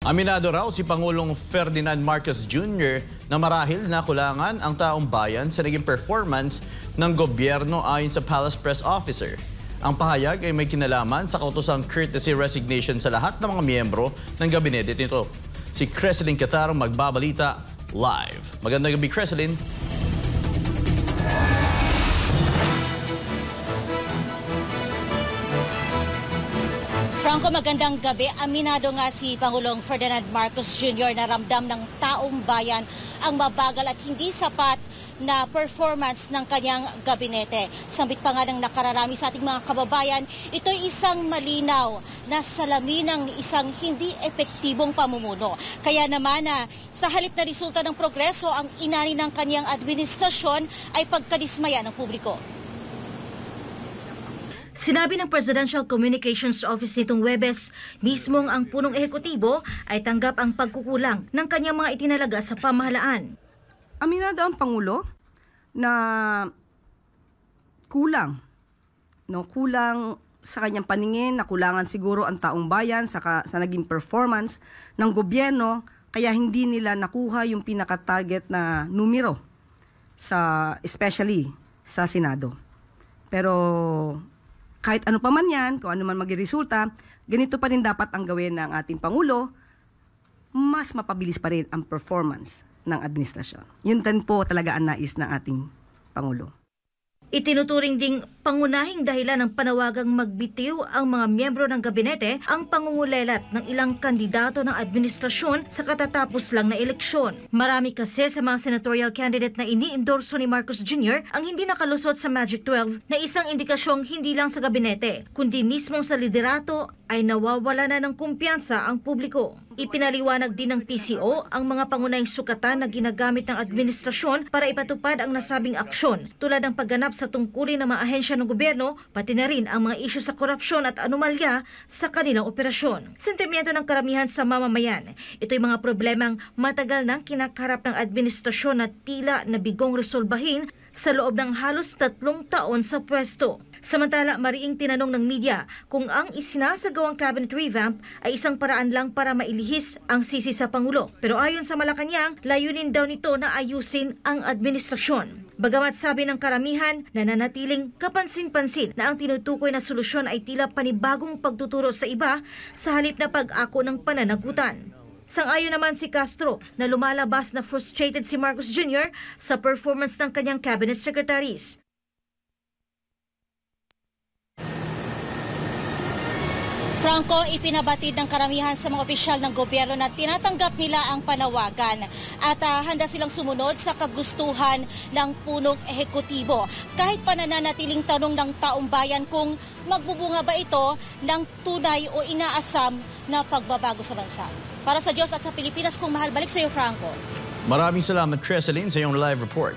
Aminado raw si Pangulong Ferdinand Marcos Jr. na marahil nakulangan ang taong bayan sa naging performance ng gobyerno ayon sa Palace Press Officer. Ang pahayag ay may kinalaman sa kautosang courtesy resignation sa lahat ng mga miyembro ng gabinete nito. Si Creselyn Cataro magbabalita live. Magandang gabi, Creselyn. Franco, magandang gabi. Aminado nga si Pangulong Ferdinand Marcos Jr. na ramdam ng taong bayan ang mabagal at hindi sapat na performance ng kanyang gabinete. Sambit pa nga ng nakararami sa ating mga kababayan, ito'y isang malinaw na salamin ng isang hindi epektibong pamumuno. Kaya naman sa halip na resulta ng progreso, ang inani ng kanyang administrasyon ay pagkadismaya ng publiko. Sinabi ng Presidential Communications Office nitong Huwebes, mismong ang punong ehekutibo ay tanggap ang pagkukulang ng kanyang mga itinalaga sa pamahalaan. Aminado ang Pangulo na kulang sa kanyang paningin, nakulangan siguro ang taong bayan sa naging performance ng gobyerno, kaya hindi nila nakuha yung pinaka-target na numero, especially sa Senado. Pero kahit ano pa man yan, kung ano man maging-resulta, ganito pa rin dapat ang gawin ng ating Pangulo, mas mapabilis pa rin ang performance ng administrasyon. Yun din po talaga ang nais ng ating Pangulo. Itinuturing ding pangunahing dahilan ng panawagang magbitiw ang mga miyembro ng gabinete ang pangungulelat ng ilang kandidato ng administrasyon sa katatapos lang na eleksyon. Marami kasi sa mga senatorial candidate na ini-endorso ni Marcos Jr. ang hindi nakalusot sa Magic 12 na isang indikasyong hindi lang sa gabinete, kundi mismong sa liderato ay nawawala na ng kumpiyansa ang publiko. Ipinaliwanag din ng PCO ang mga pangunahing sukatan na ginagamit ng administrasyon para ipatupad ang nasabing aksyon tulad ng pagganap sa tungkulin ng mga ahensya ng gobyerno, pati na rin ang mga isyu sa korupsyon at anomalya sa kanilang operasyon. Sentimiento ng karamihan sa mamamayan, ito'y mga problemang matagal nang kinakaharap ng administrasyon na tila nabigong resolbahin sa loob ng halos 3 taon sa pwesto. Samantala, mariing tinanong ng media kung ang isinasagawang cabinet revamp ay isang paraan lang para mailihis ang sisi sa Pangulo. Pero ayon sa Malacanang, layunin daw nito na ayusin ang administrasyon. Bagamat sabi ng karamihan, nananatiling kapansin-pansin na ang tinutukoy na solusyon ay tila panibagong pagtuturo sa iba sa halip na pag-ako ng pananagutan. Sang-ayon naman si Castro na lumalabas na frustrated si Marcos Jr. sa performance ng kanyang cabinet secretaries. Franco, ipinabatid ng karamihan sa mga opisyal ng gobyerno na tinatanggap nila ang panawagan at handa silang sumunod sa kagustuhan ng punong ehekutibo. Kahit pa nananatiling tanong ng taong bayan kung magbubunga ba ito ng tunay o inaasam na pagbabago sa bansa. Para sa Diyos at sa Pilipinas, kung mahal, balik sa iyo, Franco. Maraming salamat, Creselyn, sa iyong live report.